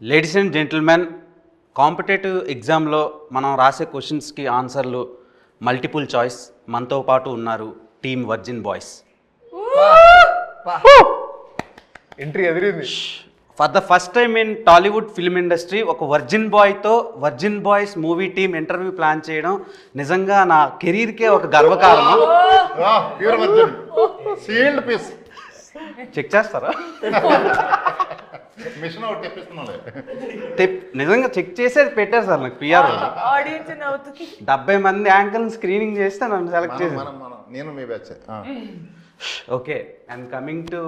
Ladies and gentlemen, competitive ఎగ్జామ్లో మనం రాసే క్వశ్చన్స్కి ఆన్సర్లు మల్టిపుల్ చాయిస్. మనతో పాటు ఉన్నారు టీమ్ వర్జిన్ బాయ్స్. ఎంట్రీ ఎదిరింది. For the first time in Tollywood film industry ఒక వర్జిన్ బాయ్తో virgin boys movie team interview plan చేయడం నిజంగా నా కెరీర్కే ఒక గర్వకారణం. చెక్ చేస్తారా? నిజంగా చెక్ చేసేది పెట్టారు సార్ నాకు పిఆర్. 70 మంది యాంకర్ స్క్రీనింగ్ చేస్తే నన్ను సెలెక్ట్ చేశారు. నేను మీ batch. Okay, and coming to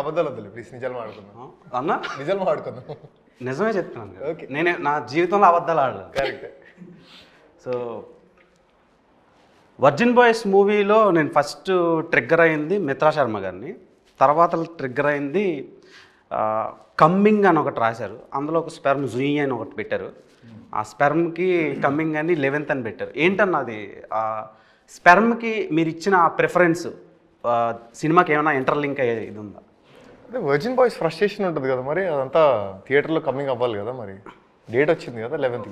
అబద్ధాలు వద్దు ప్లీజ్, నిజాలు మాడుకుందాం అన్నా. నిజాలు మాడుకుందాం. నిజమే చెప్తున్నాను, నేనే నా జీవితంలో అబద్ధాలు ఆడలేదు. కరెక్ట్. సో వర్జిన్ బాయ్స్ మూవీలో నేను ఫస్ట్ ట్రిగ్గర్ అయింది మిత్రా శర్మ గారిని. తర్వాత ట్రిగ్గర్ అయింది కమ్మింగ్ అని ఒకటి రాశారు, అందులో ఒక స్పెర్మ్ జుయి అని ఒకటి పెట్టారు. ఆ స్పెర్మ్కి కమ్మింగ్ అని 11th అని పెట్టారు. ఏంటన్నా అది స్పెర్మ్కి మీరు ఇచ్చిన ప్రిఫరెన్స్ సినిమాకి ఏమైనా ఇంటర్లింక్ అయ్యే ఇది ఉందా? అంటే వర్జిన్ బాయ్స్ ఫ్రస్ట్రేషన్ ఉంటుంది కదా, మరి అదంతా థియేటర్లో కమ్మింగ్ అవ్వాలి కదా, మరి డేట్ వచ్చింది కదా 11th.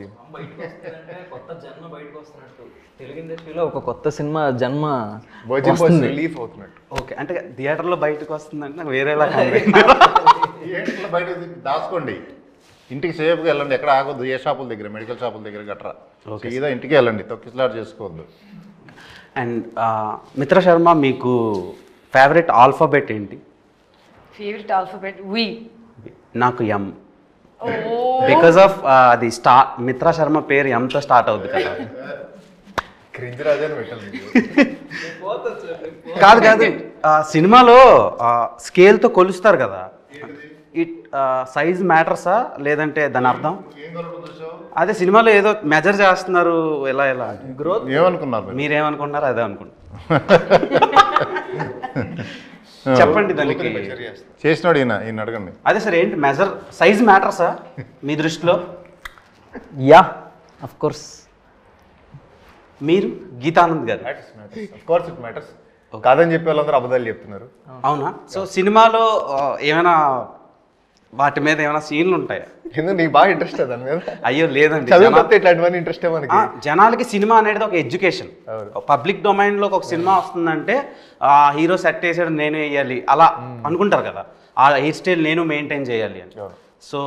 కొత్త జన్మ బయటకు వస్తున్నట్టు తెలుగు ఇండస్ట్రీలో ఒక కొత్త సినిమా జన్మ వర్జిన్ బాయ్స్ రిలీఫ్ అవుతున్నట్టు. ఓకే, అంటే థియేటర్లో బయటకు వస్తుందంటే నాకు వేరేలా థియేటర్లో బయట దాచుకోండి, ఇంటికి సేఫ్గా వెళ్ళండి, ఎక్కడ ఆగొద్దు, ఏ షాపుల దగ్గర, మెడికల్ షాపుల దగ్గర గట్రా. సీదా ఇంటికి వెళ్ళండి, తొక్కిసలాట్ చేసుకోవద్దు. అండ్ మిత్రా శర్మ, మీకు ఫేవరెట్ ఆల్ఫాబెట్ ఏంటి? ఫేవరెట్ ఆల్ఫాబెట్ వి. నాకు ఎం. బికాస్ ఆఫ్ అది మిత్రా శర్మ పేరు ఎంతో స్టార్ట్ అవుతుంది కదా. క్రింజ్ రాజాని పెట్టాలి. కాదు కాదు, సినిమాలో స్కేల్తో కొలుస్తారు కదా, ఇట్ సైజ్ మ్యాటర్సా లేదంటే దాని అర్థం? అదే సినిమాలో ఏదో మెజర్ చేస్తున్నారు, ఎలా ఎలా గ్రోత్ ఏమనుకున్నారు? మీరేమనుకున్నారు? అదే అనుకుంటున్నారు. చెప్పండి దానికి. చేసినాడు ఈయన అడగండి. అదే సార్, ఏంటి మెజర్ సైజ్ మ్యాటర్సా మీ దృష్టిలో? Yeah, of course. మీరు గీతానంద్ గారు కాదని చెప్పే వాళ్ళందరూ అబద్ధాలు చెప్తున్నారు. అవునా? సో సినిమాలో ఏమైనా వాటి మీద ఏమైనా సీన్లు ఉంటాయా? ఎందుకు నీకు బాగా ఇంట్రెస్ట్ దాని మీద? అయ్యో లేదండి, ఇట్లాంటివన్నీ ఇంట్రెస్ట్ మనకి. జనాలకి సినిమా అనేది ఒక ఎడ్యుకేషన్. పబ్లిక్ డొమైన్లో ఒక సినిమా వస్తుందంటే హీరో సెట్ వేసాడు నేను వేయాలి అలా అనుకుంటారు కదా, ఆ హెయిర్ స్టైల్ నేను మెయింటైన్ చేయాలి అని. So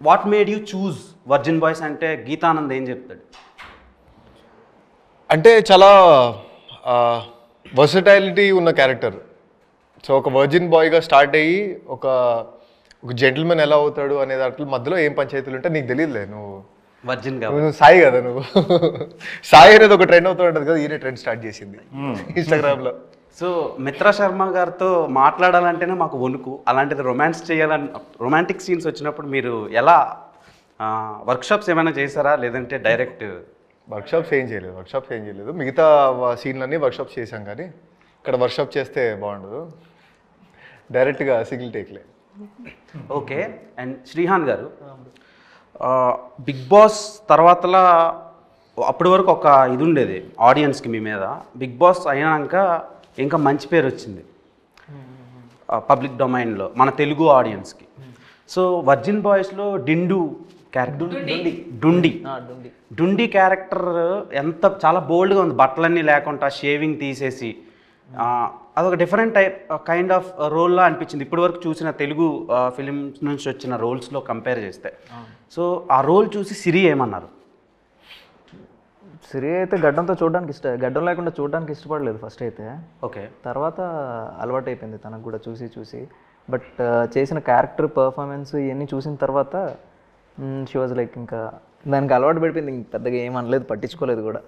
what made you choose virgin boys అంటే గీతానంద్ ఏం చెప్తాడు? అంటే చాలా వర్సటైలిటీ ఉన్న క్యారెక్టర్. సో ఒక వర్జిన్ బాయ్గా స్టార్ట్ అయ్యి ఒక జెంటిల్మెన్ ఎలా అవుతాడు అనే దాంట్లో మధ్యలో ఏం పంచాయతీలు ఉంటే నీకు తెలియదులే. నువ్వు వర్జిన్ నువ్వు సాయి కదా, నువ్వు సాయి అనేది ఒక ట్రెండ్ అవుతూ ఉంటుంది కదా, ఈయన ట్రెండ్ స్టార్ట్ చేసింది ఇన్స్టాగ్రామ్లో. సో మిత్రా శర్మ గారితో మాట్లాడాలంటేనే మాకు వణుకు, అలాంటిది రొమాన్స్ చేయాలని రొమాంటిక్ సీన్స్ వచ్చినప్పుడు మీరు ఎలా వర్క్షాప్స్ ఏమైనా చేశారా లేదంటే డైరెక్ట్? వర్క్షాప్స్ ఏం చేయలేదు. మిగతా సీన్లన్నీ వర్క్షాప్స్ చేశాం, కానీ ఇక్కడ వర్క్షాప్ చేస్తే బాగుండదు, డైరెక్ట్గా సింగిల్ టేక్లే. ఓకే. అండ్ శ్రీహాన్ గారు, బిగ్ బాస్ తర్వాతలా అప్పటి వరకు ఒక ఇది ఉండేది ఆడియన్స్కి మీ మీద, బిగ్ బాస్ అయినాక ఇంకా మంచి పేరు వచ్చింది పబ్లిక్ డొమైన్లో మన తెలుగు ఆడియన్స్కి. సో వర్జిన్ బాయ్స్లో డిండు క్యారెక్టర్, డుండి క్యారెక్టర్ ఎంత చాలా బోల్డ్గా ఉంది, బట్టలన్నీ లేకుండా షేవింగ్ తీసేసి అదొక డిఫరెంట్ టైప్ కైండ్ ఆఫ్ రోల్లా అనిపించింది ఇప్పటి వరకు చూసిన తెలుగు ఫిలిమ్స్ నుంచి వచ్చిన రోల్స్లో కంపేర్ చేస్తే. సో ఆ రోల్ చూసి సిరి ఏమన్నారు? సిరి అయితే గడ్డం లేకుండా చూడడానికి ఇష్టపడలేదు ఫస్ట్ అయితే. ఓకే. తర్వాత అలవాటు అయిపోయింది తనకు కూడా చూసి. బట్ చేసిన క్యారెక్టర్ పర్ఫార్మెన్స్ ఇవన్నీ చూసిన తర్వాత షీ వాజ్ లైక్ ఇంకా దానికి అలవాటు పడిపోయింది, ఇంక పెద్దగా ఏం అనలేదు, పట్టించుకోలేదు కూడా.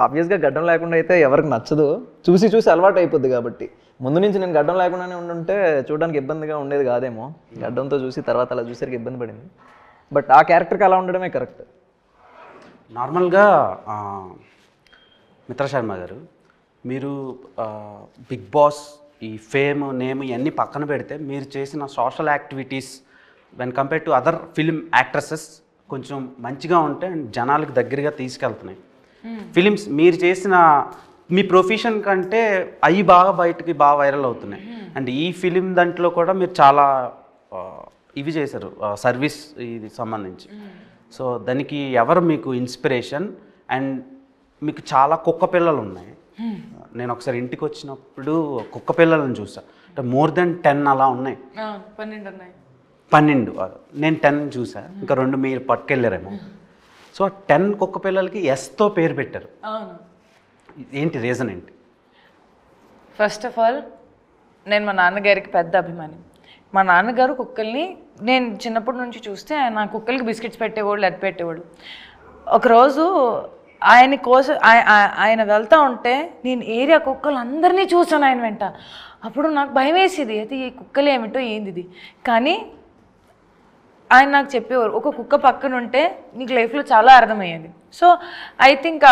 ఆబ్వియస్గా గడ్డం లేకుండా అయితే ఎవరికి నచ్చదు, చూసి అలవాటు అయిపోద్ది. కాబట్టి ముందు నుంచి నేను గడ్డం లేకుండానే ఉండుంటే చూడడానికి ఇబ్బందిగా ఉండేది కాదేమో, గడ్డంతో చూసి తర్వాత అలా చూసరికి ఇబ్బంది పడింది. బట్ ఆ క్యారెక్టర్కి అలా ఉండడమే కరెక్ట్. నార్మల్గా మిత్రా శర్మ గారు, మీరు బిగ్ బాస్ ఈ ఫేమ్ నేమ్ ఇవన్నీ పక్కన పెడితే మీరు చేసిన social activities when compare to other film actresses కొంచెం మంచిగా ఉంటే జనాలకు దగ్గరగా తీసుకెళ్తున్నాయి ఫిలిమ్స్. మీరు చేసిన మీ ప్రొఫెషన్ కంటే అవి బాగా బయటకి బాగా వైరల్ అవుతున్నాయి. అండ్ ఈ ఫిలిం దాంట్లో కూడా మీరు చాలా ఇవి చేశారు సర్వీస్ ఇది సంబంధించి. సో దానికి ఎవరు మీకు ఇన్స్పిరేషన్? అండ్ మీకు చాలా కుక్క పిల్లలు ఉన్నాయి. నేను ఒకసారి ఇంటికి వచ్చినప్పుడు కుక్క పిల్లలను చూసా, అంటే మోర్ దెన్ 10 అలా ఉన్నాయి. 12 ఉన్నాయి. 12 నేను 10 చూసా, ఇంకా 2 మీరు పట్టుకెళ్ళారేమో. సో 10 కుక్క పిల్లలకి ఎస్తో పేరు పెట్టారు. అవును. ఏంటి రీజన్ ఏంటి? ఫస్ట్ ఆఫ్ ఆల్ నేను మా నాన్నగారికి పెద్ద అభిమాని. మా నాన్నగారు కుక్కల్ని నేను చిన్నప్పటి నుంచి చూస్తే ఆయన కుక్కలకి బిస్కెట్స్ పెట్టేవాళ్ళు, అది పెట్టేవాళ్ళు. ఒకరోజు ఆయన కోసం ఆయన వెళ్తూ ఉంటే నేను ఏరియా కుక్కలు అందరినీ చూసాను ఆయన వెంట. అప్పుడు నాకు భయం వేసేది, అయితే ఈ కుక్కలు ఏమిటో ఏంది ఇది. కానీ ఆయన నాకు చెప్పేవారు, ఒక కుక్క పక్కన ఉంటే నీకు లైఫ్లో చాలా అర్థమయ్యేది. సో ఐ థింక్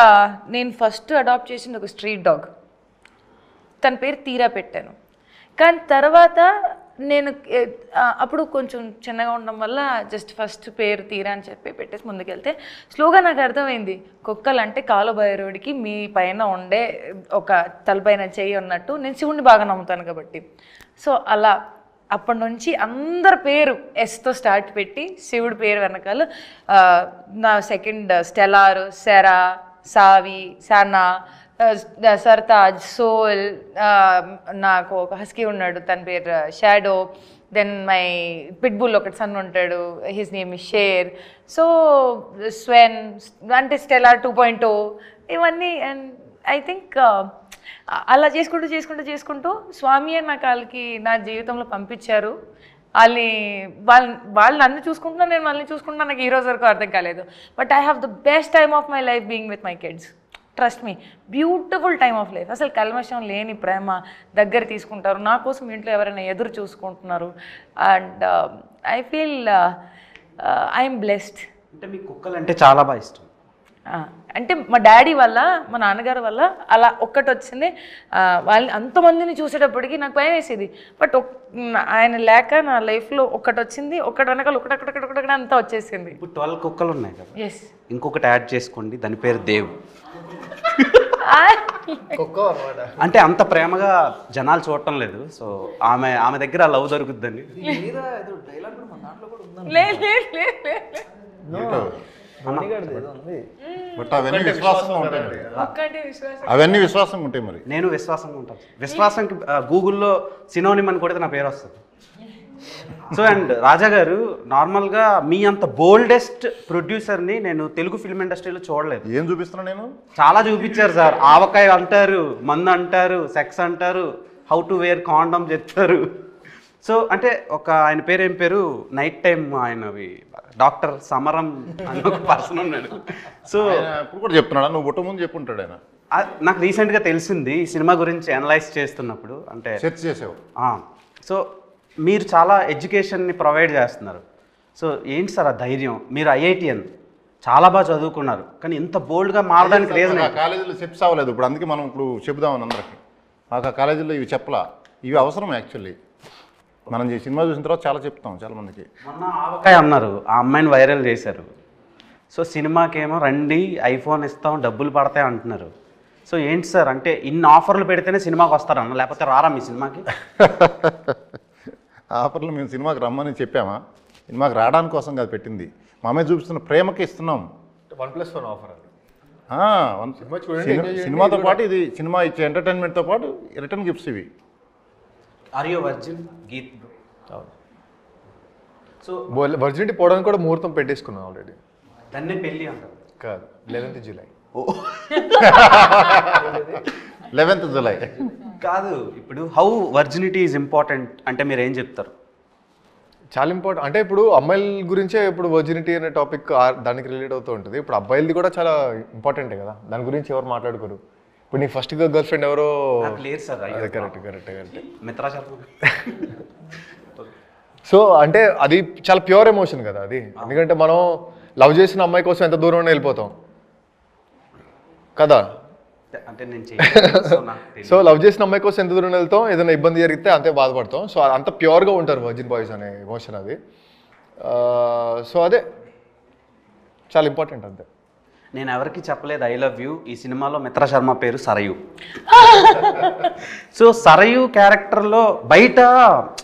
నేను ఫస్ట్ అడాప్ట్ చేసింది ఒక స్ట్రీట్ డాగ్. తన పేరు తీరా పెట్టాను. కానీ తర్వాత నేను అప్పుడు కొంచెం చిన్నగా ఉండడం వల్ల జస్ట్ ఫస్ట్ పేరు తీరా అని చెప్పి పెట్టేసి ముందుకెళ్తే స్లోగా నాకు అర్థమైంది, కుక్కలు అంటే కాలుబైరోడికి మీ పైన ఉండే ఒక తలపైన చెయ్యి ఉన్నట్టు. నేను శివుణ్ణి బాగా నమ్ముతాను కాబట్టి. సో అలా అప్పటి నుంచి అందరి పేరు ఎస్తో స్టార్ట్ పెట్టి శివుడి పేరు వెనకాల నా సెకండ్ స్టెలార్, సెరా, సావి, సనా, సర్తాజ్, సోల్, నాకు ఒక హస్కీ ఉన్నాడు తన పేరు షాడో, దెన్ మై పిట్బుల్ ఒకటి సన్ ఉంటాడు, his name is Sher. So స్వెన్ అంటే స్టెలార్ 2.0 ఇవన్నీ. అండ్ ఐ థింక్ అలా చేసుకుంటూ స్వామి అని నాకు వాళ్ళకి నా జీవితంలో పంపించారు. వాళ్ళు నన్ను చూసుకుంటున్నా, నేను వాళ్ళని చూసుకుంటున్నా. నాకు ఈ రోజు వరకు అర్థం కాలేదు. But I have the best time of my life being with my kids. Trust me, beautiful time of life. అసలు కల్మషం లేని ప్రేమ, దగ్గర తీసుకుంటారు. నా కోసం ఇంట్లో ఎవరైనా ఎదురు చూసుకుంటున్నారు. And I feel I'm blessed. అంటే మీకు కుక్కలు అంటే చాలా బాగా ఇష్టం. అంటే మా డాడీ వల్ల, మా నాన్నగారు వల్ల అలా ఒక్కటి వచ్చింది. వాళ్ళని అంతమందిని చూసేటప్పటికి నాకు భయం వేసేది. బట్ ఆయన లేక నా లైఫ్లో ఒక్కటి వచ్చింది. ఒక్కటి వెనకాల ఒకటి అంతా వచ్చేసింది. ఇప్పుడు 12 కుక్కలు ఉన్నాయి కదా, ఎస్. ఇంకొకటి యాడ్ చేసుకోండి, దాని పేరు దేవ్. కుక్క అనమాట. అంటే అంత ప్రేమగా జనాలు చూడటం లేదు. సో ఆమె దగ్గర లవ్ దొరుకుద్దని. బట్ అవన్నీ విశ్వాసంగా ఉంటాయి. అవన్నీ విశ్వాసంగా ఉంటాయి. మరి నేను విశ్వాసంగా ఉంటాను. విశ్వాసంకి గూగుల్లో సినోనిమ్ అని కొడితే నా పేరు వస్తుంది. సో అండ్ రాజా గారు, నార్మల్గా మీ అంత బోల్డెస్ట్ ప్రొడ్యూసర్ని నేను తెలుగు ఫిల్మ్ ఇండస్ట్రీలో చూడలేదు. ఏం చూపిస్తున్నా నేను? చాలా చూపించారు సార్. ఆవకాయ అంటారు, మందు అంటారు, సెక్స్ అంటారు, హౌ టు వేర్ కాండమ్ చెప్తారు. సో అంటే ఆయన పేరు ఏం పేరు, నైట్ టైం ఆయనవి డాక్టర్ సమరం అని ఒక పర్సన్ ఉన్నాడు. సో ఇప్పుడు కూడా చెప్తున్నాడా? నువ్వు పుట్ట ముందు చెప్పుంటాడు ఆయన. నాకు రీసెంట్గా తెలిసింది ఈ సినిమా గురించి అనలైజ్ చేస్తున్నప్పుడు. అంటే సెర్చ్ చేసావు. సో మీరు చాలా ఎడ్యుకేషన్ని ప్రొవైడ్ చేస్తున్నారు. సో ఏంటి సార్ ఆ ధైర్యం? మీరు ఐఐటిఎన్ చాలా బాగా చదువుకున్నారు, కానీ ఇంత బోల్డ్గా మారడానికి రీజన్? కాలేజీలో చెప్పి అవ్వలేదు. ఇప్పుడు అందుకే మనం ఇప్పుడు చెబుదామని అందరికి. మాకు ఆ కాలేజీలో ఇవి చెప్పలా. ఇవి అవసరం యాక్చువల్లీ. మనం ఈ సినిమా చూసిన తర్వాత చాలా చెప్తాం చాలా మందికి. మొన్న ఆవకాయ అన్నారు, ఆ అమ్మాయిని వైరల్ చేశారు. సో సినిమాకేమో రండి ఐఫోన్ ఇస్తాం డబ్బులు పడతాయి అంటున్నారు. సో ఏంటి సార్, అంటే ఇన్ని ఆఫర్లు పెడితేనే సినిమాకి వస్తారన్న, లేకపోతే రారా మీ సినిమాకి? ఆఫర్లు మేము సినిమాకి రమ్మని చెప్పామా? సినిమాకి రావడానికి కోసం కాదు పెట్టింది, మా మీద చూపిస్తున్న ప్రేమకి ఇస్తున్నాం. 1+1 ఆఫర్ అది. సినిమాతో పాటు ఇది సినిమా ఇచ్చే ఎంటర్టైన్మెంట్తో పాటు రిటర్న్ గిఫ్ట్స్ ఇవి. Are you virgin Geeth? So virginity పోవడానికి కూడా ముహూర్తం పెట్టేసుకున్నాం ఆల్రెడీ. దాన్నే పెళ్ళి అంటారు కాదు, 11th జూలై. 11th జూలై కాదు. ఇప్పుడు హౌ వర్జినిటీ ఈజ్ ఇంపార్టెంట్ అంటే మీరు ఏం చెప్తారు? చాలా ఇంపార్టెంట్. అంటే ఇప్పుడు అమ్మాయిల గురించే ఇప్పుడు వర్జినిటీ అనే టాపిక్ దానికి రిలేట్ అవుతూ ఉంటుంది. ఇప్పుడు అబ్బాయిలది కూడా చాలా ఇంపార్టెంటే కదా, దాని గురించి ఎవరు మాట్లాడుకోరు. ఇప్పుడు నీ ఫస్ట్ గర్ల్ ఫ్రెండ్ ఎవరో లేదు సార్. అదే కరెక్ట్ మిత్రా శర్మ. సో అంటే అది చాలా ప్యూర్ ఎమోషన్ కదా అది. ఎందుకంటే మనం లవ్ చేసిన అమ్మాయి కోసం ఎంత దూరం వెళ్ళిపోతాం కదా. అంటే నేను సో లవ్ చేసిన అమ్మాయి కోసం ఎంత దూరం వెళ్తాం, ఏదైనా ఇబ్బంది జరిగితే అంతే బాధపడతాం. సో అంత ప్యూర్గా ఉంటారు వర్జిన్ బాయ్స్ అనే ఎమోషన్ అది. సో అదే చాలా ఇంపార్టెంట్ అంతే. నేను ఎవరికి చెప్పలేదు ఐ లవ్ యూ. ఈ సినిమాలో మిత్రా శర్మ పేరు సరయు. సో సరయు క్యారెక్టర్లో బయట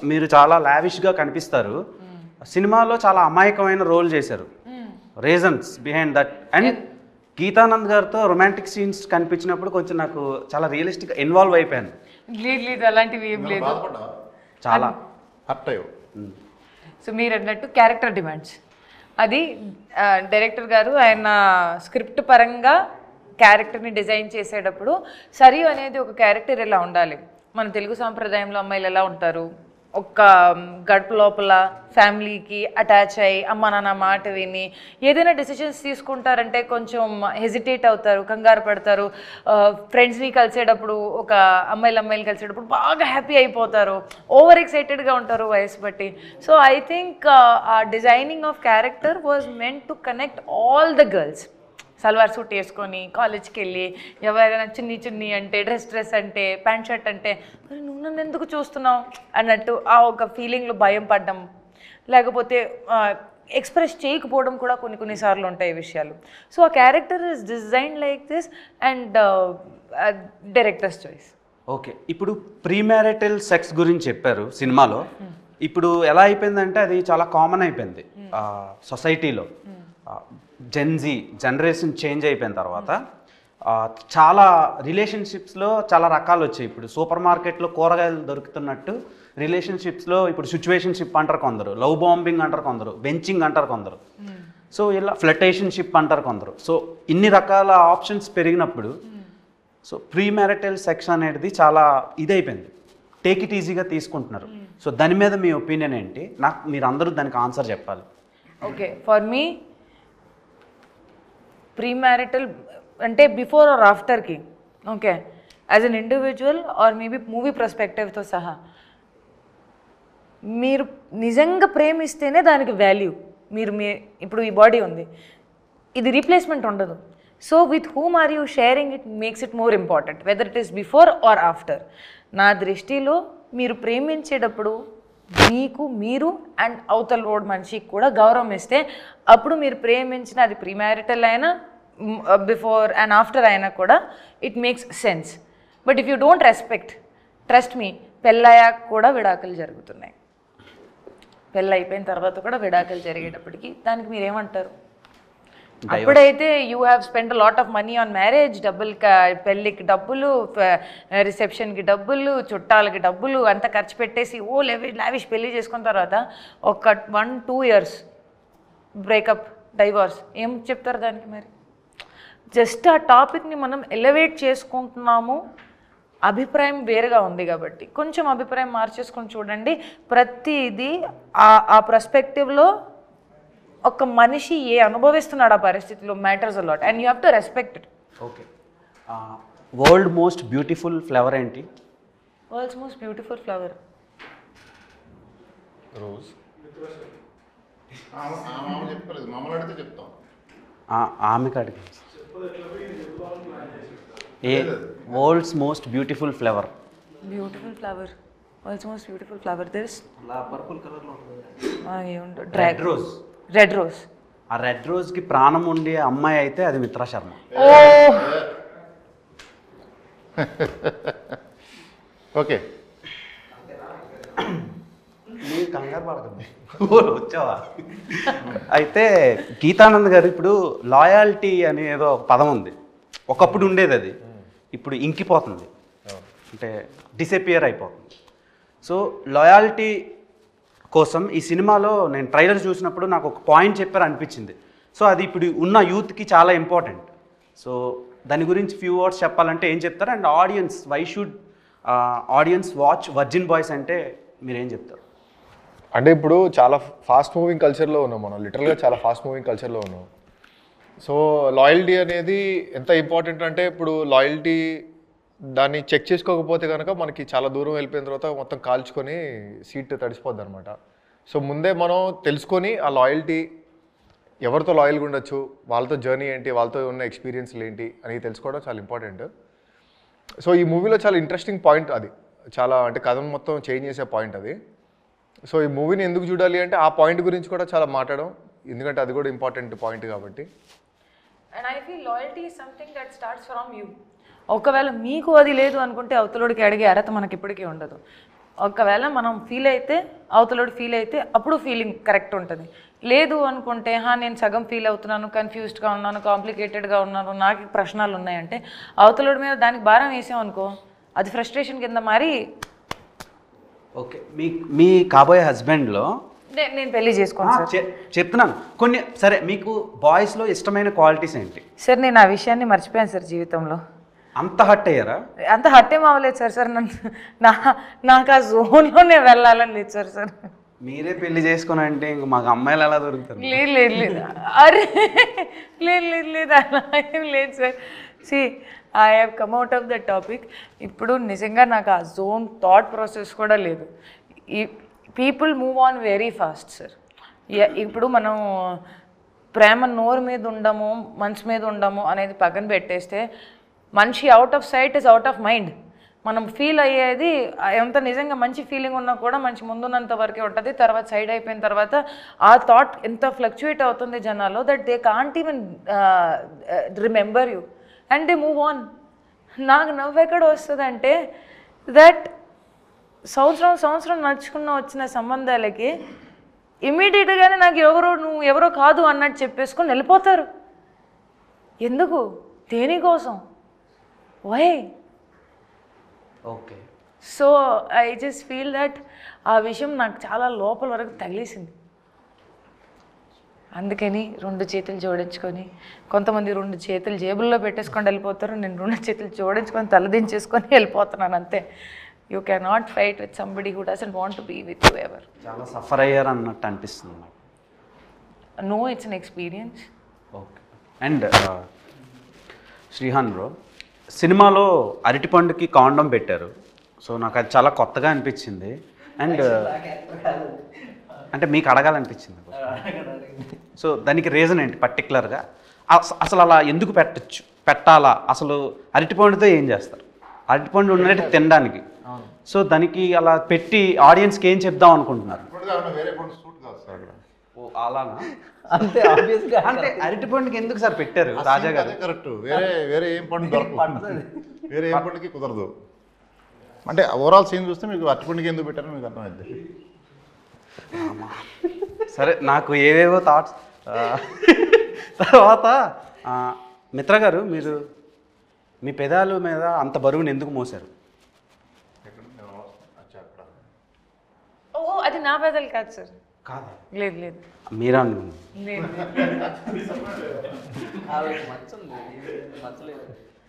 మీరు చాలా లావిష్గా కనిపిస్తారు, సినిమాలో చాలా అమాయకమైన రోల్ చేశారు. Reasons behind that. And Geetanand గారితో రొమాంటిక్ సీన్స్ కనిపించినప్పుడు కొంచెం నాకు చాలా రియలిస్టిక్ ఇన్వాల్వ్ అయిపోయాను. లేదు అలాంటివి ఏం లేదు. చాలా హర్ట్ అయ్యో. సో మీరు అన్నట్టు క్యారెక్టర్ డిమాండ్స్, అది డైరెక్టర్ గారు ఆయన స్క్రిప్ట్ పరంగా క్యారెక్టర్ని డిజైన్ చేసేటప్పుడు సరియు అనేది ఒక క్యారెక్టర్ ఎలా ఉండాలి, మన తెలుగు సాంప్రదాయంలో అమ్మాయిలు ఎలా ఉంటారు, ఒక గడప లోపల ఫ్యామిలీకి అటాచ్ అయ్యి అమ్మ నాన్న మాట విని ఏదైనా డెసిషన్స్ తీసుకుంటారంటే కొంచెం హెజిటేట్ అవుతారు, కంగారు పడతారు. ఫ్రెండ్స్ని కలిసేటప్పుడు ఒక అమ్మాయిలు కలిసేటప్పుడు బాగా హ్యాపీ అయిపోతారు, ఓవర్ ఎక్సైటెడ్గా ఉంటారు వయసు బట్టి. సో ఐ థింక్ ఆ designing of character was meant to connect all the girls. Salwar suit వేసుకొని కాలేజ్కి వెళ్ళి ఎవరైనా చున్నీ అంటే డ్రెస్ అంటే ప్యాంట్ షర్ట్ అంటే నువ్వు నన్ను ఎందుకు చూస్తున్నావు అన్నట్టు ఆ ఒక ఫీలింగ్లో భయం పడ్డం, లేకపోతే ఎక్స్ప్రెస్ చేయకపోవడం కూడా కొన్నిసార్లు ఉంటాయి ఈ విషయాలు. సో ఆ character is design like this and directors choice. Okay, ఇప్పుడు ప్రీమ్యారిటల్ సెక్స్ గురించి చెప్పారు సినిమాలో. ఇప్పుడు ఎలా అయిపోయిందంటే అది చాలా కామన్ అయిపోయింది సొసైటీలో. జెన్జీ జనరేషన్ చేంజ్ అయిపోయిన తర్వాత చాలా రిలేషన్షిప్స్లో చాలా రకాలు వచ్చాయి. ఇప్పుడు సూపర్ మార్కెట్లో కూరగాయలు దొరుకుతున్నట్టు రిలేషన్షిప్స్లో ఇప్పుడు సిచ్యువేషన్షిప్ అంటారు కొందరు, లవ్ బాంబింగ్ అంటారు కొందరు, బెంచింగ్ అంటారు కొందరు, సో ఇలా ఫ్లటేషన్షిప్ అంటారు కొందరు. సో ఇన్ని రకాల ఆప్షన్స్ పెరిగినప్పుడు సో ప్రీమ్యారిటల్ సెక్స్ అనేది చాలా ఇదైపోయింది, టేక్ ఇట్ ఈజీగా తీసుకుంటున్నారు. సో దాని మీద మీ ఒపీనియన్ ఏంటి? నాకు మీరు అందరూ దానికి ఆన్సర్ చెప్పాలి. ఓకే, ఫర్ మీ ప్రీమ్యారిటల్ అంటే బిఫోర్ ఆర్ ఆఫ్టర్కి, okay, as an individual or maybe movie పర్స్పెక్టివ్తో సహా మీరు నిజంగా ప్రేమిస్తేనే దానికి వాల్యూ. మీ ఇప్పుడు ఈ బాడీ ఉంది, ఇది రీప్లేస్మెంట్ ఉండదు. So with whom are you sharing it makes it more important, whether it is before or after. నా దృష్టిలో మీరు ప్రేమించేటప్పుడు మీరు అండ్ అవతల రోడ్ మనిషికి కూడా గౌరవం ఇస్తే అప్పుడు మీరు ప్రేమించిన అది ప్రీమ్యారిటల్ అయినా బిఫోర్ అండ్ ఆఫ్టర్ అయినా కూడా it makes sense. But if you don't respect, trust me, పెళ్ళయ్యాక కూడా విడాకులు జరుగుతున్నాయి. పెళ్ళి అయిపోయిన తర్వాత కూడా విడాకులు జరిగేటప్పటికి దానికి మీరేమంటారు? అప్పుడైతే you have spend lot of money on marriage, పెళ్ళికి డబ్బులు, రిసెప్షన్కి డబ్బులు, చుట్టాలకి డబ్బులు అంతా ఖర్చు పెట్టేసి లావిష్ పెళ్ళి చేసుకున్న తర్వాత ఒక 1-2 years బ్రేకప్, డైవర్స్, ఏం చెప్తారు దానికి? మరి జస్ట్ ఆ టాపిక్ని మనం ఎలివేట్ చేసుకుంటున్నాము, అభిప్రాయం వేరుగా ఉంది కాబట్టి కొంచెం అభిప్రాయం మార్చేసుకొని చూడండి. ప్రతిదీ ఆ పర్స్పెక్టివ్లో ఒక మనిషి అనుభవిస్తున్నాడు ఆ పరిస్థితిలో matters a lot and you have to respect it. Okay, world most beautiful flower ఏంటి? World's most beautiful flower rose. చెప్పలేదు, మమ్మల్ని అడిగితే చెప్తాం. ఆమె కాడికి ఏ world's most beautiful flower? World's most beautiful flower this purple కలర్లో రెడ్ రోజ్. Red rose. ఆ రెడ్ రోజ్కి ప్రాణం ఉండే అమ్మాయి అయితే అది మిత్రా శర్మ. ఓకే, మీరు కంగారు పడకండి, వచ్చావా? అయితే గీతానంద్ గారు ఇప్పుడు లాయాలిటీ అనేదో ఒక పదం ఉంది, ఒకప్పుడు ఉండేది, అది ఇప్పుడు ఇంకిపోతుంది, అంటే డిసపియర్ అయిపోతుంది. సో లాయాలిటీ కోసం ఈ సినిమాలో నేను ట్రైలర్ చూసినప్పుడు నాకు ఒక పాయింట్ చెప్పారు అనిపించింది. సో అది ఇప్పుడు ఉన్న యూత్కి చాలా ఇంపార్టెంట్. సో దాని గురించి ఫ్యూ వర్డ్స్ చెప్పాలంటే ఏం చెప్తారు? And audience, why should audience watch virgin boys అంటే మీరేం చెప్తారు? అంటే ఇప్పుడు చాలా ఫాస్ట్ మూవింగ్ కల్చర్లో ఉన్నాం మనం, లిటరల్గా చాలా ఫాస్ట్ మూవింగ్ కల్చర్లో ఉన్నాం. సో లాయల్టీ అనేది ఎంత ఇంపార్టెంట్ అంటే ఇప్పుడు లాయల్టీ దాన్ని చెక్ చేసుకోకపోతే కనుక మనకి చాలా దూరం వెళ్ళిపోయిన తర్వాత మొత్తం కాల్చుకొని సీట్ తడిసిపోద్ది అనమాట. సో ముందే మనం తెలుసుకొని ఆ లాయల్టీ ఎవరితో లాయల్గా ఉండొచ్చు, వాళ్ళతో జర్నీ ఏంటి, వాళ్ళతో ఉన్న ఎక్స్పీరియన్స్లు ఏంటి అని తెలుసుకోవడం చాలా ఇంపార్టెంట్. సో ఈ మూవీలో చాలా ఇంట్రెస్టింగ్ పాయింట్ అది, చాలా అంటే కథను మొత్తం చేంజ్ చేసే పాయింట్ అది. సో ఈ మూవీని ఎందుకు చూడాలి అంటే ఆ పాయింట్ గురించి కూడా చాలా మాట్లాడడం, ఎందుకంటే అది కూడా ఇంపార్టెంట్ పాయింట్ కాబట్టి. And I feel loyalty is something that starts from you. ఒకవేళ మీకు అది లేదు అనుకుంటే అవతలోడికి అడిగే అర్హత మనకి ఇప్పటికీ ఉండదు. ఒకవేళ మనం ఫీల్ అయితే అవతలోడు ఫీల్ అయితే అప్పుడు ఫీలింగ్ కరెక్ట్ ఉంటుంది. లేదు అనుకుంటే నేను సగం ఫీల్ అవుతున్నాను, కన్ఫ్యూజ్డ్గా ఉన్నాను, కాంప్లికేటెడ్గా ఉన్నాను, నాకు ప్రశ్నలు ఉన్నాయంటే అవతలోడి మీద దానికి భారం వేసామనుకో అది ఫ్రస్ట్రేషన్ కింద మారి. ఓకే, మీ కాబోయే హస్బెండ్లో నేను పెళ్లి చేసుకోను సార్. చెప్తున్నాను కొన్ని. సరే, మీకు బాయ్స్లో ఇష్టమైన క్వాలిటీస్ ఏంటి? సార్ నేను ఆ విషయాన్ని మర్చిపోయాను సార్ జీవితంలో. అంత హర్ట్ అయ్యారా? అంత హర్ట్ ఏం అవ్వలేదు సార్. నాకు ఆ జోన్లోనే వెళ్ళాలని లేదు సార్. మీరే పెళ్లి చేసుకుని అంటే ఇంక మాకు అమ్మాయిలు ఎలా దొరుకుతారు? లేదు అరే లేదు అలా ఏం లేదు sir. See I have come out of the topic. ఇప్పుడు నిజంగా నాకు ఆ జోన్ థాట్ ప్రాసెస్ కూడా లేదు. ఈ people move on very fast sir. ఇప్పుడు మనం ప్రేమ నోరు మీద ఉండము, మనసు మీద ఉండము అనేది పక్కన పెట్టేస్తే మనిషి out of sight is out of mind. మనం ఫీల్ అయ్యేది ఎంత నిజంగా మంచి ఫీలింగ్ ఉన్నా కూడా మంచి ముందున్నంత వరకే ఉంటుంది. తర్వాత సైడ్ అయిపోయిన తర్వాత ఆ థాట్ ఎంత ఫ్లక్చుయేట్ అవుతుంది జనాల్లో that they can't even remember you and they move on. నాకు నవ్వు ఎక్కడ వస్తుందంటే దట్ సంవత్సరం నడుచుకున్న వచ్చిన సంబంధాలకి ఇమ్మీడియట్గానే నాకు నువ్వు ఎవరో కాదు అన్నట్టు చెప్పేసుకొని వెళ్ళిపోతారు. ఎందుకు? దేనికోసం? Why? Okay. So I just feel that ఆ విషయం నాకు చాలా లోపల వరకు తగిలేసింది. అందుకని 2 చేతులు జోడించుకొని, కొంతమంది 2 చేతులు జేబుల్లో పెట్టేసుకొని వెళ్ళిపోతారు. నేను 2 చేతులు జోడించుకొని తలదించేసుకొని వెళ్ళిపోతున్నాను అంతే. You cannot fight with somebody who doesn't want to be with you ever. చాలా సఫర్ అయ్యారు అన్నట్టు అనిపిస్తుంది నాకు. No, it's an experience. Okay. And Srihan bro, సినిమాలో అరటిపండుకి కాండం పెట్టారు. సో నాకు అది చాలా కొత్తగా అనిపించింది. అండ్ అంటే మీకు అడగాలనిపించింది. సో దానికి రీజన్ ఏంటి పర్టికులర్గా? అసలు అలా ఎందుకు పెట్టాలా? అసలు అరటిపండుతో ఏం చేస్తారు? అరటిపండు ఉన్నట్టు తినడానికి. సో దానికి అలా పెట్టి ఆడియన్స్కి ఏం చెప్దాం అనుకుంటున్నారు? ఓ అలానా? అంతే ఆబ్వియస్గా. అంటే అరటిపండుకి ఎందుకు సార్ పెట్టారు రాజా గారు? కరెక్ట్. వేరే ఏం పండు దొరకదు, వేరే ఏం పండుకి కుదరదు. అంటే ఓవరాల్ సీన్ చూస్తే మీకు అరటిపండుకి ఎందుకు పెట్టారో మీకు అర్థమైంది. సరే, నాకు ఏవేవో థాట్స్. తర్వాత మిత్ర గారు, మీరు మీ పెదాల మీద అంత బరువుని ఎందుకు మోసారు? ఓ అది నా పెదలు కాదు సార్. కాదా? లేదు మీరా అనుకుంది.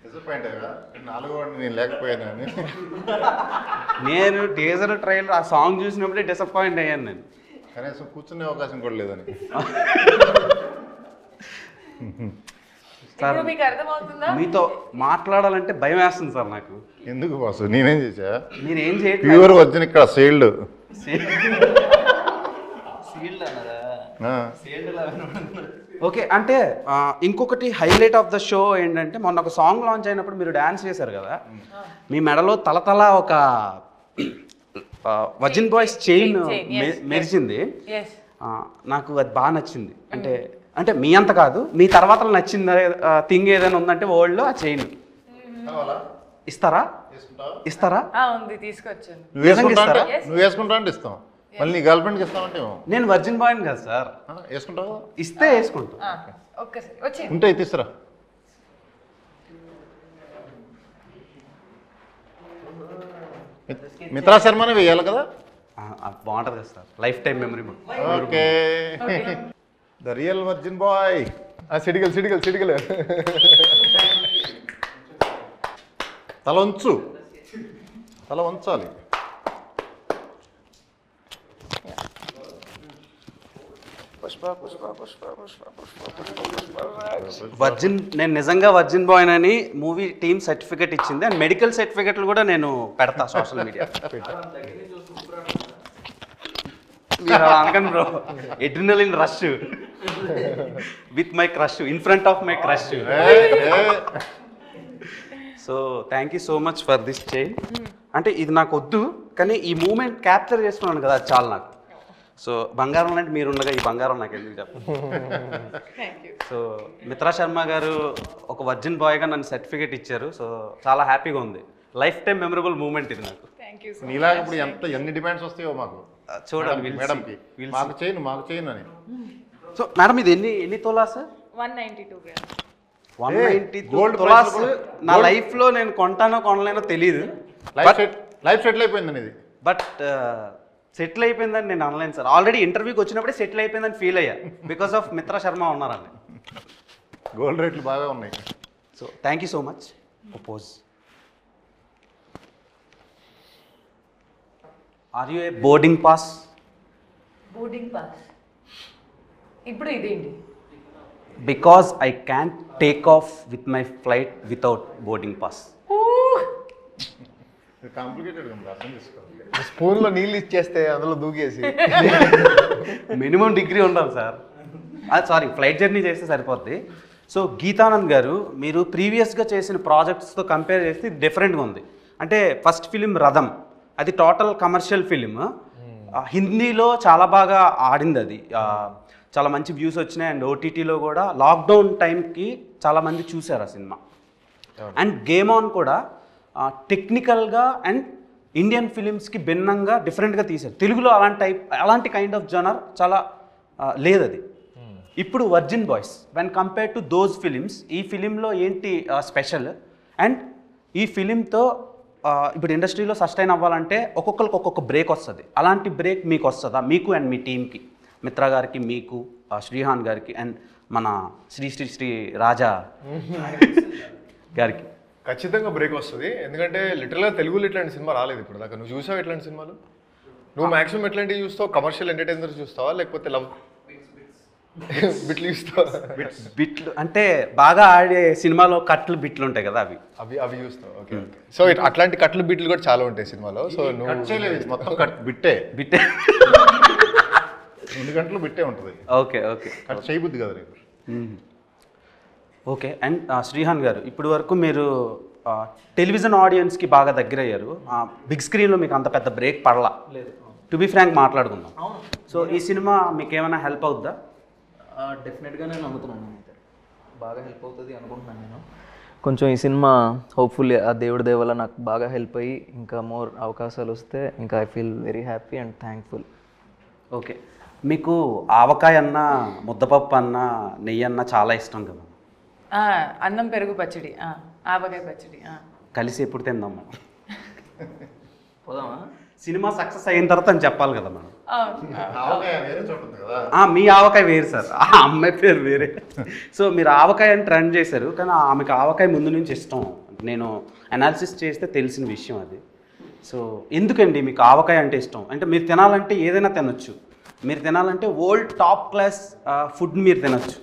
డిసప్పాయింట్ అయ్యా, 4వ వాడిని నేను లేకపోయానని. నేను టీజర్ ట్రైలర్ ఆ సాంగ్ చూసినప్పుడే డిసప్పాయింట్ అయ్యాను నేను. కనీసం కూర్చునే అవకాశం కూడా లేదని. ఇప్పుడు మీకు అర్థమవుతుందా? మీతో మాట్లాడాలంటే భయం వేస్తుంది సార్ నాకు. ఎందుకు బాసు, నేనేం చేశా? మీరు ఏం చేయట్లేదు. ప్యూర్ వచ్చిన ఇక్కడ సీల్డ్. ఓకే. అంటే ఇంకొకటి హైలైట్ ఆఫ్ ద షో ఏంటంటే, మొన్న ఒక సాంగ్ లాంచ్ అయినప్పుడు మీరు డ్యాన్స్ చేశారు కదా, మీ మెడలో తలతల ఒక వర్జిన్ బాయ్స్ చైన్ మెరిచింది. నాకు అది బాగా నచ్చింది. అంటే మీ అంత కాదు, మీ తర్వాత నచ్చింది థింగ్ ఏదైనా ఉందంటే వరల్డ్లో ఆ చైన్ ఇస్తారా? ఉంది, తీసుకొచ్చాను. నువ్వు వేసుకుంటా అంటే ఇస్తాం, మళ్ళీ నీ గర్ల్ ఫ్రెండ్కి ఇస్తామంటే నేను వర్జిన్ బాయ్ కదా సార్. వేసుకుంటావు? ఇస్తే వేసుకుంటా. ఉంటే తీసుకురా. మిత్రా శర్మనే వేయాలి కదా? బాగుంటుంది కదా sir, life time memory. Okay, the real virgin boy. సిడిగల్ తల వంచాలి. నేను నిజంగా వర్జిన్ బాయ్ అని మూవీ టీమ్ సర్టిఫికేట్ ఇచ్చింది. అండ్ మెడికల్ సర్టిఫికేట్లు కూడా నేను పెడతా సోషల్ మీడియా. అనకండి bro, adrenaline rush with my crush, in front of my crush. So thank you so much for this chain. అంటే ఇది నాకు వద్దు, కానీ ఈ మూమెంట్ క్యాప్చర్ చేసుకున్నాను కదా, అది చాలు నాకు. సో బంగారం లాంటి మీరు ఉండగా ఈ బంగారం నాకు ఎందుకు చెప్పండి. సో మిత్రా శర్మ గారు ఒక వర్జిన్ బాయ్గా నన్ను సర్టిఫికేట్ ఇచ్చారు. సో చాలా హ్యాపీగా ఉంది. లైఫ్ టైం మెమరబుల్ మూమెంట్ ఇది నాకు. థ్యాంక్ యూ నీలాగా ఇప్పుడు ఎన్ని డిమాండ్స్ వస్తాయో మాకు చూడండి మేడంకి మాకు చేయను అని. సో మేడం ఇది ఎన్ని తోలా సార్? 192 grams. 192 gold తులాస్. price కూడా- నా లైఫ్లో నేను కొంటానో కొనలేనో తెలియదు, లైఫ్ సెటిల్ అయిపోయింది ఇది. బట్ సెటిల్ అయిపోయిందని నేను అనలేను సార్. ఆల్రెడీ ఇంటర్వ్యూకి వచ్చినప్పుడే సెటిల్ అయిపోయిందని ఫీల్ అయ్యా, బికాస్ ఆఫ్ మిత్రా శర్మ ఉన్నారండి. గోల్డ్ రేట్లు బాగా ఉన్నాయి. So thank you so much. Pose. Are you a boarding pass? Boarding pass. ఇప్పుడు ఇదేంటి? Because I can take off with my flight without boarding pass. Complicated ఉంది, అర్థం చేసుకోవాలి. స్పూన్లో నీళ్ళు ఇచ్చేస్తే అందులో దూకేసి మినిమం డిగ్రీ ఉండాలి సార్. సారీ, ఫ్లైట్ జర్నీ చేస్తే సరిపోద్ది. సో గీతానంద్ గారు, మీరు ప్రీవియస్గా చేసిన ప్రాజెక్ట్స్తో కంపేర్ చేస్తే డిఫరెంట్గా ఉంది. అంటే ఫస్ట్ ఫిలిం రథం, అది టోటల్ కమర్షియల్ ఫిలిం. హిందీలో చాలా బాగా ఆడింది అది, చాలా మంచి వ్యూస్ వచ్చినాయి. అండ్ ఓటీటీలో కూడా లాక్డౌన్ టైంకి చాలామంది చూశారు ఆ సినిమా. అండ్ గేమ్ ఆన్ కూడా టెక్నికల్గా అండ్ ఇండియన్ ఫిలిమ్స్కి భిన్నంగా డిఫరెంట్గా తీశారు. తెలుగులో అలాంటి కైండ్ ఆఫ్ జనర్ చాలా లేదు అది. ఇప్పుడు virgin boys when compare to those films, ఈ ఫిలింలో ఏంటి స్పెషల్? అండ్ ఈ ఫిలింతో ఇప్పుడు ఇండస్ట్రీలో సస్టైన్ అవ్వాలంటే ఒక్కొక్కరికి ఒక్కొక్క బ్రేక్ వస్తుంది. అలాంటి బ్రేక్ మీకు వస్తుందా? మీకు అండ్ మీ టీంకి, మిత్రా గారికి, మీకు, శ్రీహాన్ గారికి, అండ్ మన శ్రీ రాజా గారికి. ఖచ్చితంగా బ్రేక్ వస్తుంది. ఎందుకంటే లిటరల్గా తెలుగులో ఇట్లాంటి సినిమా రాలేదు ఇప్పుడు దాకా. నువ్వు చూసావు ఇట్లాంటి సినిమాలు? నువ్వు మాక్సిమం ఎట్లాంటివి చూస్తావు? కమర్షియల్ ఎంటర్టైనర్ చూస్తావా, లేకపోతే లవ్ బిట్లు చూస్తావా? బిట్లు అంటే బాగా ఆడే సినిమాలో కట్లు బిట్లు ఉంటాయి కదా, అవి చూస్తావు. ఓకే. సో అట్లాంటి కట్లు బిట్లు కూడా చాలా ఉంటాయి సినిమాలో. సో నువ్వు కట్ చేయలేదు, ఇది మొత్తం బిట్టే. 2 గంటలు బిట్టే ఉంటుంది. ఓకే. కట్ చేయబుద్ది కదా రేపు. ఓకే. అండ్ శ్రీహాన్ గారు, ఇప్పటి వరకు మీరు టెలివిజన్ ఆడియన్స్కి బాగా దగ్గర అయ్యారు. బిగ్ స్క్రీన్లో మీకు అంత పెద్ద బ్రేక్ పడలా. లేదు, టు బి ఫ్రాంక్ మాట్లాడుకుందాం. సో ఈ సినిమా మీకు ఏమైనా హెల్ప్ అవుద్దా? డెఫినెట్గా నేను నమ్ముతున్నాను. నేనైతే బాగా హెల్ప్ అవుతుంది అనుకుంటున్నాను నేను. కొంచెం ఈ సినిమా హోప్ఫుల్లీ ఆ దేవుడి దయ వల్ల నాకు బాగా హెల్ప్ అయ్యి ఇంకా మోర్ అవకాశాలు వస్తే ఇంకా I feel very happy and thankful. Okay. మీకు ఆవకాయ అన్న, ముద్దపప్పు అన్న, నెయ్యి అన్న చాలా ఇష్టం కదా? అన్నం పెరుగు పచ్చడి, ఆవకాయ పచ్చడి కలిసి ఎప్పుడు తిందాం? పోదామా? సినిమా సక్సెస్ అయిన తర్వాత అని చెప్పాలి కదా మనం. వేరే చోట ఉంది కదా. మీ ఆవకాయ వేరు సార్, ఆ అమ్మాయి పేరు వేరే. సో మీరు ఆవకాయ అని ట్రెండ్ చేశారు, కానీ ఆమెకు ఆవకాయ ముందు నుంచి ఇష్టం. నేను అనాలిసిస్ చేస్తే తెలిసిన విషయం అది. సో ఎందుకండి మీకు ఆవకాయ అంటే ఇష్టం? అంటే మీరు తినాలంటే ఏదైనా తినొచ్చు, మీరు తినాలంటే ఓల్డ్ టాప్ క్లాస్ ఫుడ్ మీరు తినొచ్చు,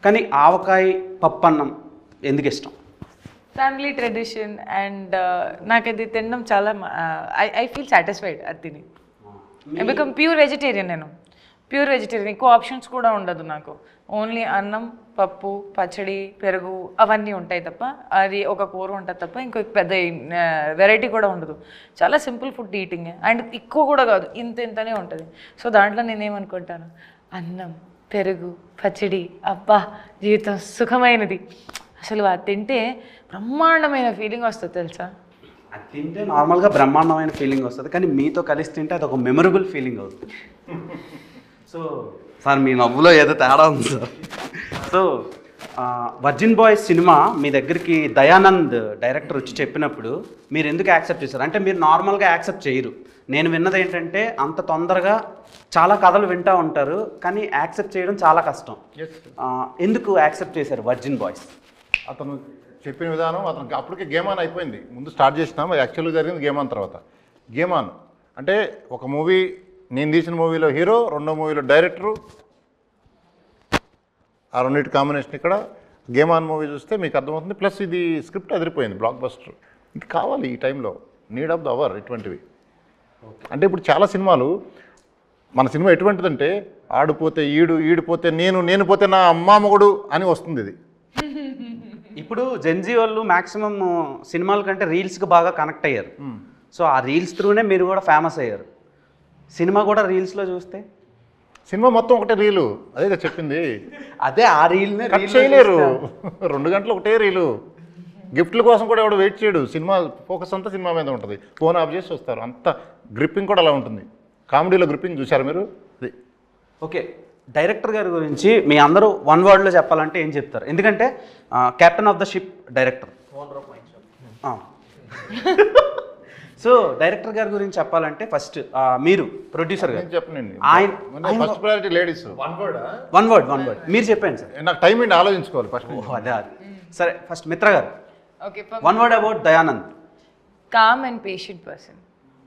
కానీ ఆవకాయ పప్పన్నం ఎందుకు ఇష్టం? ఫ్యామిలీ ట్రెడిషన్ అండ్ నాకు అది తినడం చాలా ఐ ఫీల్ సాటిస్ఫైడ్ అది తిని. I become pure vegetarian. నేను ప్యూర్ వెజిటేరియన్, ఎక్కువ ఆప్షన్స్ కూడా ఉండదు నాకు. ఓన్లీ అన్నం, పప్పు, పచ్చడి, పెరుగు అవన్నీ ఉంటాయి తప్ప, అది ఒక కూర ఉంటుంది తప్ప ఇంకొక పెద్ద వెరైటీ కూడా ఉండదు. చాలా సింపుల్ ఫుడ్ ఈటింగ్ అండ్ ఎక్కువ కూడా కాదు, ఇంతనే ఉంటుంది. సో దాంట్లో నేనేమనుకుంటాను, అన్నం, పెరుగు, పచ్చడి, అబ్బా జీవితం సుఖమైనది. అసలు అది తింటే బ్రహ్మాండమైన ఫీలింగ్ వస్తుంది తెలుసా? అది తింటే నార్మల్గా బ్రహ్మాండమైన ఫీలింగ్ వస్తుంది, కానీ మీతో కలిసి తింటే అది ఒక మెమరబుల్ ఫీలింగ్ అవుతుంది. సో సార్ మీ నవ్వులో ఏదో తేడా ఉంది sir. So virgin boys cinema మీ దగ్గరికి దయానంద్ డైరెక్టర్ వచ్చి చెప్పినప్పుడు మీరు ఎందుకు యాక్సెప్ట్ చేశారు? అంటే మీరు నార్మల్గా యాక్సెప్ట్ చేయరు. నేను విన్నది ఏంటంటే అంత తొందరగా చాలా కథలు వింటూ ఉంటారు, కానీ యాక్సెప్ట్ చేయడం చాలా కష్టం. ఎందుకు యాక్సెప్ట్ చేశారు వర్జిన్ బాయ్స్? అతను చెప్పిన విధానం, అతనికి అప్పటికే గేమ్ ఆన్ అయిపోయింది. ముందు స్టార్ట్ చేసినాం, యాక్చువల్గా జరిగింది గేమ్ ఆన్ తర్వాత. గేమ్ ఆన్ అంటే ఒక మూవీ, నేను తీసిన మూవీలో హీరో, రెండో మూవీలో డైరెక్టరు, ఆ రెండింటి కాంబినేషన్. ఇక్కడ గేమ్ ఆన్ మూవీ చూస్తే మీకు అర్థమవుతుంది. ప్లస్ ఇది స్క్రిప్ట్ అదిరిపోయింది, బ్లాక్ బస్టర్. ఇది కావాలి ఈ టైంలో, నీడ్ ఆఫ్ ద అవర్ ఇటువంటివి. అంటే ఇప్పుడు చాలా సినిమాలు, మన సినిమా ఎటువంటిదంటే ఆడిపోతే ఈడిపోతే నేను పోతే నా అమ్మా మొగుడు అని వస్తుంది. ఇది ఇప్పుడు జెన్జీ వాళ్ళు మ్యాక్సిమం సినిమాల కంటే రీల్స్కి బాగా కనెక్ట్ అయ్యారు. సో ఆ రీల్స్ త్రూనే మీరు కూడా ఫేమస్ అయ్యారు. సినిమా కూడా రీల్స్లో చూస్తే సినిమా మొత్తం ఒకటే రీలు, అదే చెప్పింది. అదే ఆ రీల్నే కట్ చేయలేరు, 2 గంటలు ఒకటే రీలు. గిఫ్ట్ల కోసం కూడా ఎవడు వెయిట్ చేయడు. సినిమా ఫోకస్ అంతా సినిమా మీద ఉంటుంది. ఫోన్ ఆఫ్ చేసి వస్తారు. అంత గ్రిప్పింగ్ కూడా అలా ఉంటుంది. కామెడీలో గ్రిప్పింగ్ చూసారు మీరు? అది ఓకే, డైరెక్టర్ గారి గురించి మీ అందరూ వన్ వర్డ్లో చెప్పాలంటే ఏం చెప్తారు? ఎందుకంటే captain of the ship director. So director గారి గురించి చెప్పాలంటే ఫస్ట్ మీరు ప్రొడ్యూసర్ గారు చెప్పనండి. ఆయన first priority ladies. One word మీరు చెప్పండి సార్. నాకు టైం ఏంటి ఆలోచించుకోవాలి ఫస్ట్. అదే సరే, ఫస్ట్ మిత్ర గారు okay, one word about Dayanand. Calm and patient person.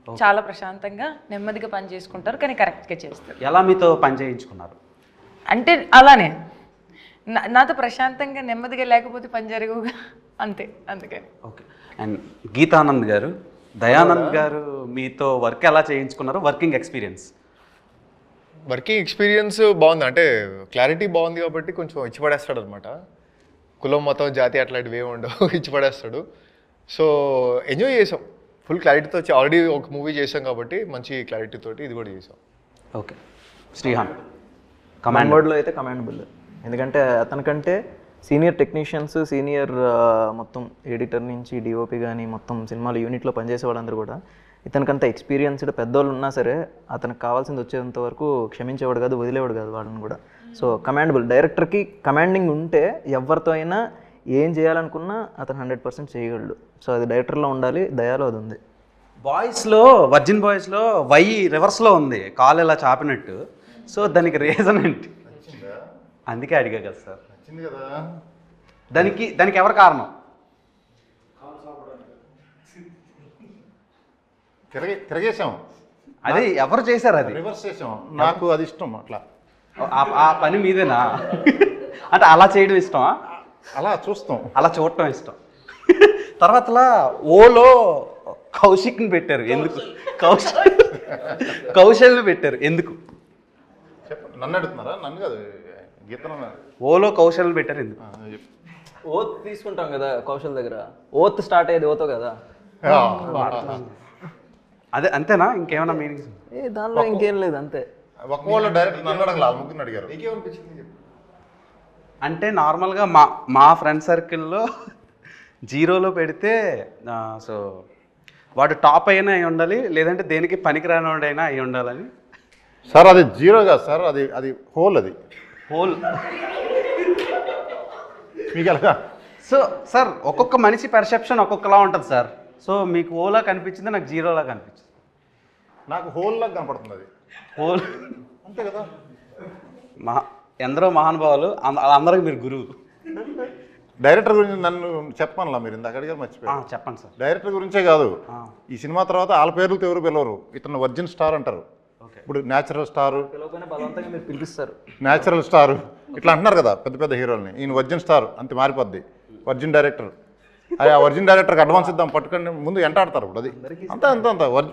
చాలా ప్రశాంతంగా నెమ్మదిగా పని చేసుకుంటారు, కానీ కరెక్ట్గా చేస్తారు. ఎలా మీతో పని చేయించుకున్నారు? అంటే అలానే నాతో ప్రశాంతంగా నెమ్మదిగా లేకపోతే పని జరగవుగా, అంతే, అందుకని. ఓకే, అండ్ గీతానంద్ గారు, దయానంద్ గారు మీతో వర్క్ ఎలా చేయించుకున్నారు? వర్కింగ్ ఎక్స్పీరియన్స్ బాగుంది, అంటే క్లారిటీ బాగుంది కాబట్టి కొంచెం ఇచ్చి పడేస్తాడు అనమాట. కులం మతం జాతి అట్లాంటివి ఏమి ఉండవు, ఇచ్చి పడేస్తాడు. సో ఎంజాయ్ చేసాం, ఫుల్ క్లారిటీతో వచ్చి. ఆల్రెడీ ఒక మూవీ చేసాం కాబట్టి మంచి క్లారిటీ తోటి ఇది కూడా చేసాం. ఓకే, శ్రీహాన్ కమాండ్ వర్డ్లో అయితే కమాండబుల్. ఎందుకంటే అతనికంటే సీనియర్ టెక్నీషియన్స్, సీనియర్ మొత్తం ఎడిటర్ నుంచి డిఓపి కానీ మొత్తం సినిమాలు యూనిట్లో పనిచేసే వాళ్ళందరూ కూడా ఇతనికంత ఎక్స్పీరియన్స్డ్ పెద్దోళ్ళు ఉన్నా సరే అతనికి కావాల్సింది వచ్చేంత వరకు క్షమించేవాడు కాదు, వదిలేవాడు కాదు వాళ్ళని కూడా. So commendable. డైరెక్టర్కి కమాండింగ్ ఉంటే ఎవరితో అయినా ఏం చేయాలనుకున్నా అతను 100% చేయగలడు. సో అది డైరెక్టర్లో ఉండాలి, దయాలో అది ఉంది. బాయ్స్లో, వర్జిన్ బాయ్స్లో వై రివర్స్లో ఉంది, కాలు ఇలా చాపినట్టు. సో దానికి రీజన్ ఏంటి? అందుకే అడిగా కదా సార్. కదా దానికి ఎవరు కారణం? తిరగేసాం. అది ఎవరు చేశారు? అది రివర్స్ చేసాం. నాకు అది ఇష్టం. అట్లా ఆ పని మీదేనా? అంటే అలా చేయడం ఇష్టమా? అలా చూస్తాం, అలా చూడటం ఇష్టం. తర్వాతలా ఓలో కౌశిక్ని పెట్టారు ఎందుకు? కౌశల్ని పెట్టారు ఎందుకు? చెప్పండి. నన్ను అడుగుతున్నారా? నన్ను కాదు, గీతను. ఓలో కౌశల్ని పెట్టారు ఎందుకు? ఓత్ తీసుకుంటాం కదా కౌశల్ దగ్గర, ఓత్ స్టార్ట్ అయ్యేది ఓతో కదా. అదే అంతేనా? ఇంకేమైనా మీనింగ్స్? దానిలో ఇంకేం లేదు, అంతే. ఒక వాళ్ళు డైరెక్ట్ నన్ను అడగల, ముగ్గురిని అడిగారు. అంటే నార్మల్గా మా ఫ్రెండ్ సర్కిల్లో జీరోలో పెడితే సో వాడు టాప్ అయినా అయి ఉండాలి, లేదంటే దేనికి పనికిరానివాడైనా అయి ఉండాలని. సార్ అది జీరో కాదు సార్, అది హోల్. అది హోల్ మీకు ఎలా? సో సార్ ఒక్కొక్క మనిషి పర్సెప్షన్ ఒక్కొక్కలా ఉంటుంది సార్. సో మీకు ఓలా కనిపించింది, నాకు జీరోలా కనిపించింది. నాకు హోల్ లాగా కనపడుతుంది అది. హోల్ అంతే కదా. ఎందరో మహానుభావులు, అందరికి మీరు గురువు. డైరెక్టర్ గురించి నన్ను చెప్పానులా, మీరు ఇందాక అడిగారు, మర్చిపోయారు. చెప్పండి సార్. డైరెక్టర్ గురించే కాదు, ఈ సినిమా తర్వాత వాళ్ళ పేర్లతో ఎవరు పిలవరు. ఇతను వర్జిన్ స్టార్ అంటారు. ఇప్పుడు న్యాచురల్ స్టారు, బలవంతంగా మీరు పిలిపిస్తారు. న్యాచురల్ స్టారు ఇట్లా అంటున్నారు కదా పెద్ద పెద్ద హీరోల్ని. ఈయన వర్జిన్ స్టార్ అంతే మారిపోద్ది. వర్జిన్ డైరెక్టర్, అది ఆ వర్జిన్ డైరెక్టర్కి అడ్వాన్స్ ఇద్దాం పట్టుకొని ముందు ఎంటాడతారు. ఇప్పుడు అది అంత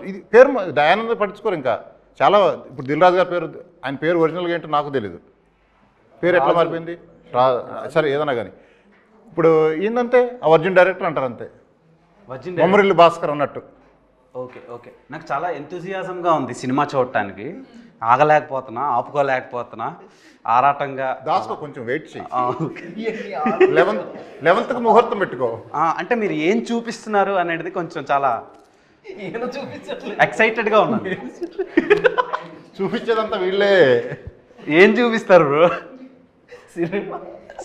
ఇది పేరు దయానంద పట్టించుకోరు. ఇంకా చాలా ఇప్పుడు దిల్ రాజు గారి పేరు, ఆయన పేరు ఒరిజినల్గా ఏంటో నాకు తెలీదు. పేరు ఎట్లా మారిపోయింది సరే ఏదైనా కానీ. ఇప్పుడు ఏంటంటే ఆ వర్జిన్ డైరెక్టర్ అంటారు అంతే, బొమ్మరిల్లు భాస్కర్ అన్నట్టు. ఓకే నాకు చాలా ఎంతూజియాజంగా ఉంది సినిమా చూడటానికి. ఆపుకోలేకపోతున్నా, ఆరాటంగా. దాసుకో, కొంచెం వెయిట్ చేయి. 11th ముహూర్తం పెట్టుకో. అంటే మీరు ఏం చూపిస్తున్నారు అనేది కొంచెం చాలా ఎక్సైటెడ్గా ఉన్నాను. చూపించేదంతా వీళ్ళే. ఏం చూపిస్తారు బ్రో?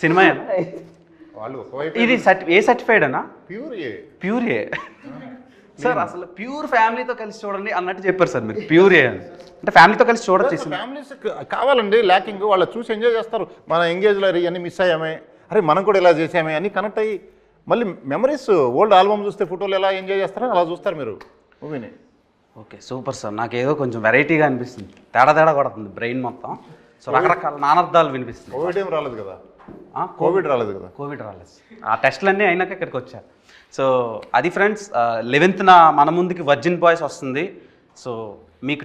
సినిమా వాళ్ళు ఒకవైపు. ఇది ఏ సర్టిఫైడ్ అన్నా? ప్యూర్ ఏ సార్. అసలు ప్యూర్ ఫ్యామిలీతో కలిసి చూడండి అన్నట్టు చెప్పారు సార్ మీరు. ప్యూర్ ఏ అంటే ఫ్యామిలీతో కలిసి చూడొచ్చు. ఫ్యామిలీస్ కావాలండి, ల్యాకింగ్ వాళ్ళు చూసి ఎంజాయ్ చేస్తారు. మన ఎంగేజ్లో అన్నీ మిస్ అయ్యామే, అరే మనం కూడా ఇలా చేసామే అని కనెక్ట్ అయ్యి మళ్ళీ మెమరీస్, ఓల్డ్ ఆల్బమ్ చూస్తే ఫోటోలు ఎలా ఎంజాయ్ చేస్తారో అలా చూస్తారు మీరు మూవీని. Okay, super sir. నాకేదో కొంచెం వెరైటీగా అనిపిస్తుంది, తేడా కొడుతుంది బ్రెయిన్ మొత్తం. సో రకరకాల నానార్థాలు వినిపిస్తుంది. కోవిడ్ ఏం రాలేదు కదా? కోవిడ్ రాలేదు. ఆ టెస్ట్లన్నీ అయినాక ఇక్కడికి వచ్చారు. సో అది ఫ్రెండ్స్, 11th మన ముందుకి వర్జిన్ బాయ్స్ వస్తుంది. సో మీకు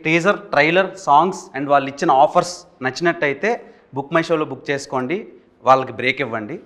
టీజర్, ట్రైలర్, సాంగ్స్ అండ్ వాళ్ళు ఇచ్చిన ఆఫర్స్ నచ్చినట్టయితే బుక్ మై షోలో బుక్ చేసుకోండి, వాళ్ళకి బ్రేక్ ఇవ్వండి.